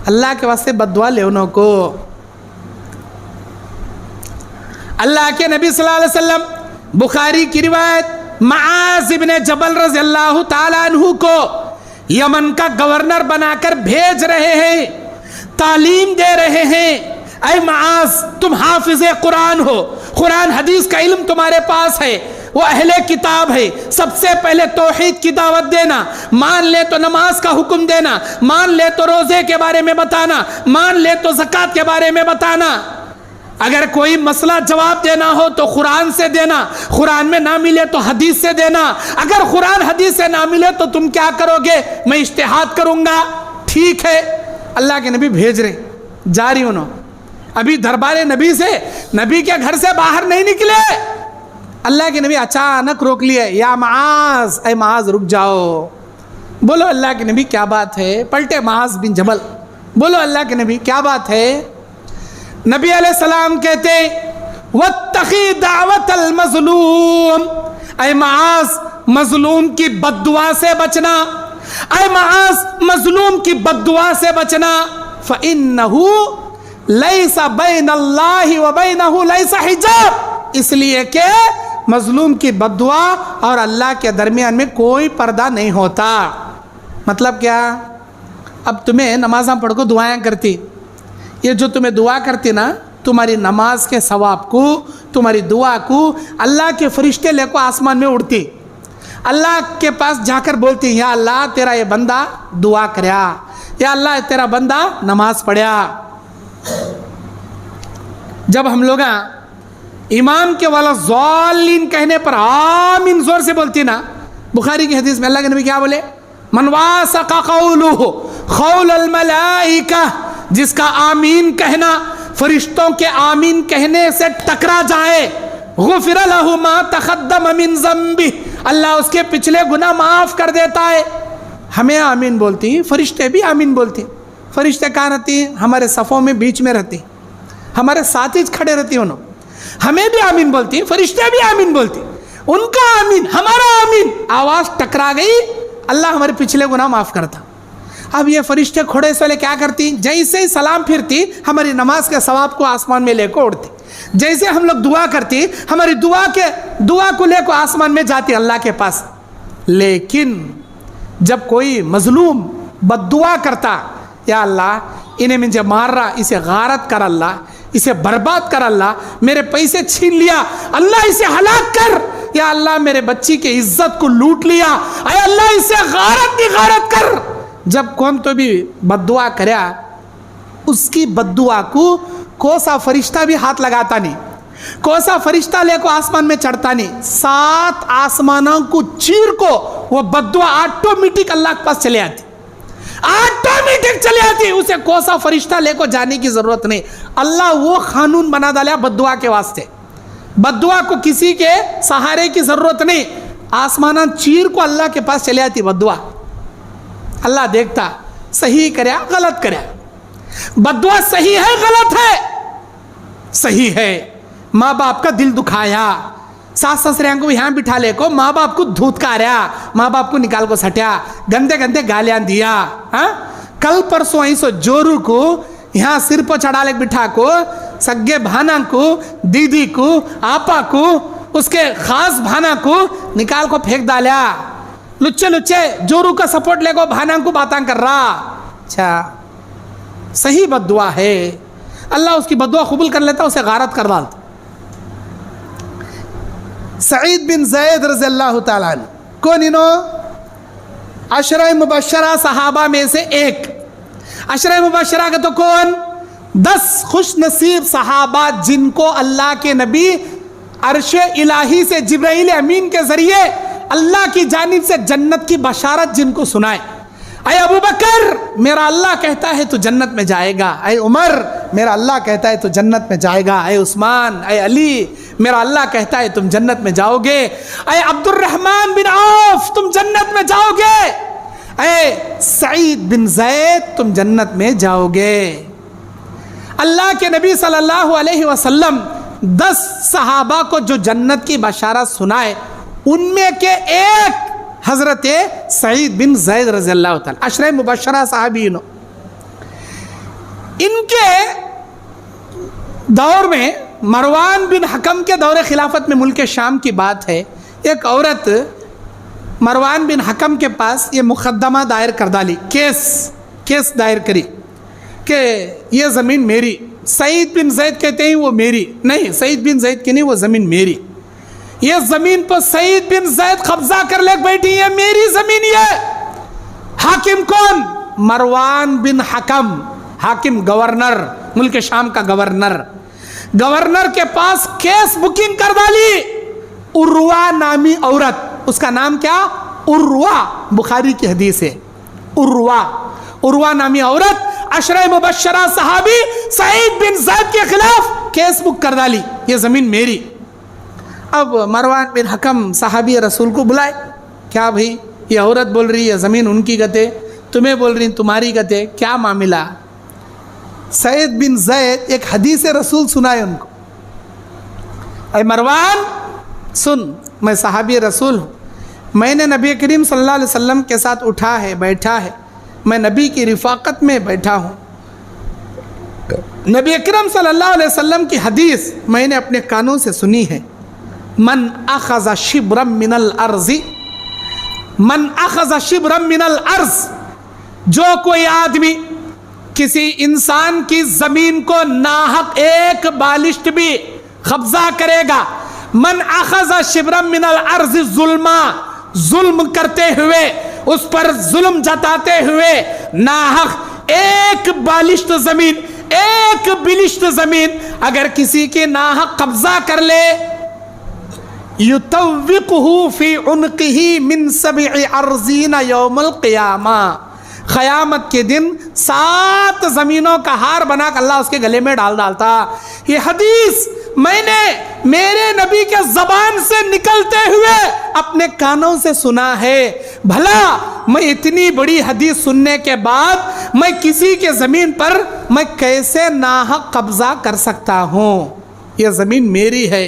اللہ کے واسطے بد دعا لیونوں کو. اللہ کے نبی صلی اللہ علیہ وسلم بخاری کی روایت معاذ ابن جبل رضی اللہ تعالیٰ عنہ کو یمن کا گورنر بنا کر بھیج رہے ہیں, تعلیم دے رہے ہیں. اے معاذ, تم حافظ قرآن ہو, قرآن حدیث کا علم تمہارے پاس ہے, وہ اہل کتاب ہے. سب سے پہلے توحید کی دعوت دینا, مان لے تو نماز کا حکم دینا, مان لے تو روزے کے بارے میں بتانا, مان لے تو زکوٰۃ کے بارے میں بتانا. اگر کوئی مسئلہ جواب دینا ہو تو قرآن سے دینا, قرآن میں نہ ملے تو حدیث سے دینا. اگر قرآن حدیث سے نہ ملے تو تم کیا کرو گے؟ میں اجتہاد کروں گا. ٹھیک ہے, اللہ کے نبی بھیج رہے, جا رہی انہوں. ابھی دربار نبی سے, نبی کے گھر سے باہر نہیں نکلے, اللہ کے نبی اچانک روک لیے. یا معاذ, اے معاذ رک جاؤ. بولو اللہ کے نبی کیا بات ہے؟ پلٹے معاذ بن جبل, بولو اللہ کے نبی کیا بات ہے؟ نبی علیہ السلام کہتے واتقی دعوت المظلوم, اے معاذ مظلوم کی بد دعا سے بچنا, اے معاذ مظلوم کی بد دعا سے بچنا. فإنہ لیس بین اللہ و بینہ لیس حجاب, اس لیے کہ مظلوم کی بد دعا اور اللہ کے درمیان میں کوئی پردہ نہیں ہوتا. مطلب کیا؟ اب تمہیں نمازاں پڑھ کو دعائیں کرتی, یہ جو تمہیں دعا کرتی نا, تمہاری نماز کے ثواب کو, تمہاری دعا کو اللہ کے فرشتے لے کو آسمان میں اڑتی, اللہ کے پاس جا کر بولتی یا اللہ تیرا یہ بندہ دعا کریا, یا اللہ تیرا بندہ نماز پڑھیا. جب ہم لوگ امام کے والا ضالین کہنے پر آمین زور سے بولتی نا, بخاری کی حدیث میں اللہ کے نبی کیا بولے؟ من واسق قولہ قول الملائکہ, جس کا آمین کہنا فرشتوں کے آمین کہنے سے ٹکرا جائے, غفر لہ ما تقدم من ذنبہ, اللہ اس کے پچھلے گناہ معاف کر دیتا ہے. ہمیں آمین بولتی, فرشتے بھی آمین بولتی. فرشتے کہاں رہتی؟ ہمارے صفوں میں بیچ میں رہتی, ہمارے ساتھ ہی کھڑے رہتی. انہوں ہمیں بھی آمین بولتی, فرشتے بھی آمین بولتی. ان کا آمین, ہمارا آمین, آواز ٹکرا گئی, اللہ ہمارے پچھلے گناہ معاف کرتا. اب یہ فرشتے کھڑے سے کیا کرتی؟ جیسے ہی سلام پھرتی ہماری نماز کے ثواب کو آسمان میں لے کو اڑتی. جیسے ہم لوگ دعا کرتی, ہماری دعا کو لے کو آسمان میں جاتی اللہ کے پاس. لیکن جب کوئی مظلوم بد دعا کرتا, یا اللہ انہیں مجھے مار رہا, اسے غارت کر اللہ, اسے برباد کر اللہ, میرے پیسے چھین لیا اللہ اسے ہلاک کر, یا اللہ میرے بچی کی عزت کو لوٹ لیا, اے اللہ اسے غارت کر. جب کون تو بھی بد دعا کریا, اس کی بد دعا کو کوسا فرشتہ بھی ہاتھ لگاتا نہیں, کوسا فرشتہ لے کو آسمان میں چڑھتا نہیں. 7 آسمانوں کو چیر کو وہ بد دعا آٹومیٹک اللہ کے پاس چلے آتی, آٹومیٹک چلے آتی. اسے کوسا فرشتہ لے کو جانے کی ضرورت نہیں. اللہ وہ قانون بنا ڈالا بد دعا کے واسطے, بد دعا کو کسی کے سہارے کی ضرورت نہیں. آسمانہ چیر کو اللہ کے پاس چلے آتی بد دعا. اللہ دیکھتا صحیح کریا غلط کریا, بد دعا صحیح ہے غلط ہے, صحیح ہے ماں باپ کا دل دکھایا, ساس سسریاں کو یہاں بٹھا لے کو, ماں باپ کو دھوتکاریا, ماں باپ کو نکال کو سٹیا, گندے گندے گالیاں دیا. کل پرسوں ایسو جورو کو یہاں سر پر چڑھا لے بٹھا کو, سگے بھانا کو, دیدی کو, آپا کو, اس کے خاص بھانا کو نکال کو پھینک ڈالیا. لچے جورو کا سپورٹ لے کو بھانا کو باتاں کر رہا. اچھا صحیح بد دعا ہے, اللہ اس کی بد دعا قبول کر لیتا, اسے غارت کر ڈالتا. سعید بن زید رضی اللہ تعالیٰ عنہ کون؟ انہوں عشرہ مبشرہ صحابہ میں سے ایک. عشرہ مبشرہ کا تو کون؟ 10 خوش نصیب صحابہ جن کو اللہ کے نبی عرش الہی سے جبرائیل امین کے ذریعے اللہ کی جانب سے جنت کی بشارت جن کو سنائے. اے ابو بکر میرا اللہ کہتا ہے تو جنت میں جائے گا, اے عمر میرا اللہ کہتا ہے تو جنت میں جائے گا, اے عثمان, اے علی میرا اللہ کہتا ہے تم جنت میں جاؤ گے, اے عبد الرحمن بن عوف تم جنت میں جاؤ گے, اے سعید بن زید تم جنت میں جاؤ گے. اللہ کے نبی صلی اللہ علیہ وسلم 10 صحابہ کو جو جنت کی بشارت سنائے, ان میں کے ایک حضرت سعید بن زید رضی اللہ تعالی عشرہ مبشرہ صحابین. ان کے دور میں مروان بن حکم کے دور خلافت میں ملک شام کی بات ہے، ایک عورت مروان بن حکم کے پاس یہ مقدمہ دائر کر ڈالی، کیس دائر کری کہ یہ زمین میری. سعید بن زید کہتے ہیں وہ میری نہیں، سعید بن زید کی نہیں، وہ زمین میری. یہ زمین پر سعید بن زید قبضہ کر لے بیٹھی، یہ میری زمین. یہ حاکم کون؟ مروان بن حکم، حاکم گورنر، ملک شام کا گورنر کے پاس کیس بکنگ کر ڈالی. عروہ نامی عورت، اس کا نام کیا؟ عروہ، بخاری کی حدیث ہے. عروہ نامی عورت عشرہ مبشرہ صحابی سعید بن زید کے خلاف کیس بک کر ڈالی، یہ زمین میری. اب مروان بن حکم صحابی رسول کو بلائے، کیا بھائی یہ عورت بول رہی ہے زمین ان کی گتے، تمہیں بول رہی تمہاری گتے، کیا معاملہ؟ سعید بن زید ایک حدیث رسول سنائے ان کو. اے مروان سن، میں صحابی رسول ہوں، میں نے نبی کریم صلی اللہ علیہ وسلم کے ساتھ اٹھا ہے، بیٹھا ہے، میں نبی کی رفاقت میں بیٹھا ہوں. نبی اکرم صلی اللہ علیہ وسلم کی حدیث میں نے اپنے کانوں سے سنی ہے. من اخذ شبرا من الارض، من اخذ شبرا من الارض، جو کوئی آدمی کسی انسان کی زمین کو ناحق ایک بالشت بھی قبضہ کرے گا، من اخذ شبرا من الارض ظلما، ظلم کرتے ہوئے، اس پر ظلم جتاتے ہوئے، ناحق ایک بالشت زمین، ایک بلشت زمین اگر کسی کے ناحق قبضہ کر لے، یطوقہ فی عنقہ من 7 ارضین یوم القیامہ، قیامت کے دن 7 زمینوں کا ہار بنا کر اللہ اس کے گلے میں ڈالتا. یہ حدیث میں نے میرے نبی کے زبان سے نکلتے ہوئے اپنے کانوں سے سنا ہے. بھلا میں اتنی بڑی حدیث سننے کے بعد میں کسی کے زمین پر میں کیسے ناحق قبضہ کر سکتا ہوں؟ یہ زمین میری ہے،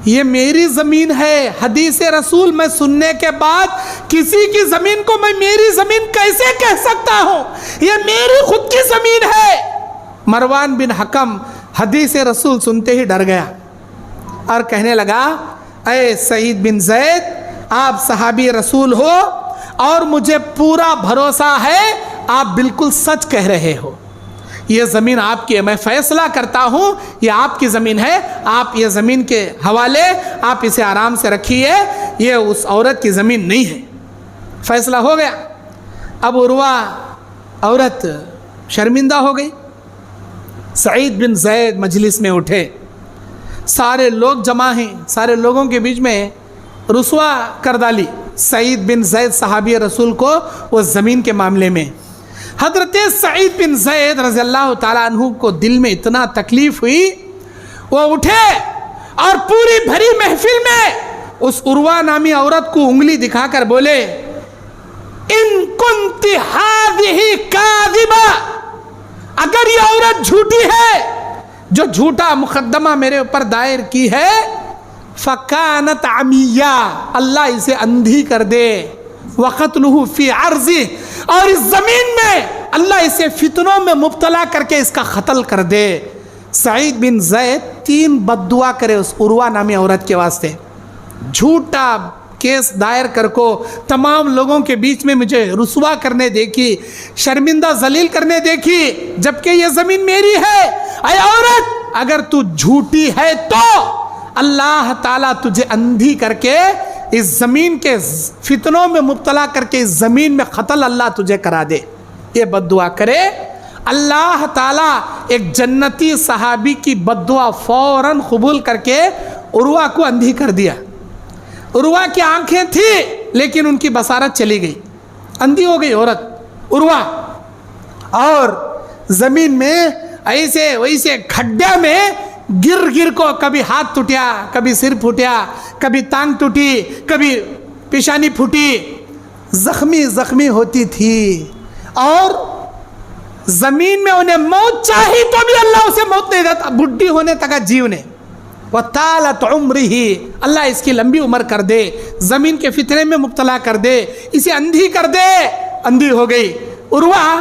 یہ میری زمین ہے. حدیث رسول میں سننے کے بعد کسی کی زمین کو میں میری زمین کیسے کہہ سکتا ہوں؟ یہ میری خود کی زمین ہے. مروان بن حکم حدیث رسول سنتے ہی ڈر گیا اور کہنے لگا، اے سعید بن زید، آپ صحابی رسول ہو اور مجھے پورا بھروسہ ہے آپ بالکل سچ کہہ رہے ہو. یہ زمین آپ کی ہے، میں فیصلہ کرتا ہوں یہ آپ کی زمین ہے، آپ یہ زمین کے حوالے آپ اسے آرام سے رکھیے، یہ اس عورت کی زمین نہیں ہے. فیصلہ ہو گیا. اب عروہ عورت شرمندہ ہو گئی. سعید بن زید مجلس میں اٹھے، سارے لوگ جمع ہیں، سارے لوگوں کے بیچ میں رسوا کر ڈالی سعید بن زید صحابی رسول کو وہ زمین کے معاملے میں. حضرت سعید بن زید رضی اللہ تعالیٰ عنہ کو دل میں اتنا تکلیف ہوئی، وہ اٹھے اور پوری بھری محفل میں اس عروہ نامی عورت کو انگلی دکھا کر بولے، ان کنت ہذہ کاذبہ، اگر یہ عورت جھوٹی ہے، جو جھوٹا مقدمہ میرے اوپر دائر کی ہے، فکانت عمیہ، اللہ اسے اندھی کر دے، وقتلہ فی عرضہ، اور اس زمین میں اللہ اسے فتنوں میں مبتلا کر کے اس کا قتل کر دے. سعید بن زید 3 بد دعا کرے اس عروہ نامی عورت کے واسطے. جھوٹا کیس دائر کر کو تمام لوگوں کے بیچ میں مجھے رسوا کرنے دیکھی، شرمندہ ذلیل کرنے دیکھی، جبکہ یہ زمین میری ہے. اے عورت، اگر تو جھوٹی ہے تو اللہ تعالیٰ تجھے اندھی کر کے اس زمین کے فتنوں میں مبتلا کر کے اس زمین میں قتل اللہ تجھے کرا دے. یہ بد دعا کرے. اللہ تعالیٰ ایک جنتی صحابی کی بد دعا فوراً قبول کر کے عروہ کو اندھی کر دیا. عروہ کی آنکھیں تھی لیکن ان کی بصارت چلی گئی، اندھی ہو گئی عورت عروہ، اور زمین میں ایسے ویسے کھڈے میں گر کو کبھی ہاتھ ٹوٹیا، کبھی سر پھوٹیا، کبھی ٹانگ ٹوٹی، کبھی پیشانی پھوٹی، زخمی ہوتی تھی. اور زمین میں انہیں موت چاہی تو بھی اللہ اسے موت نہیں دیتا، بڈھی ہونے تک جیونے. وطالت عمرہ، اللہ اس کی لمبی عمر کر دے، زمین کے فتنے میں مبتلا کر دے، اسے اندھی کر دے. اندھی ہو گئی. عروہ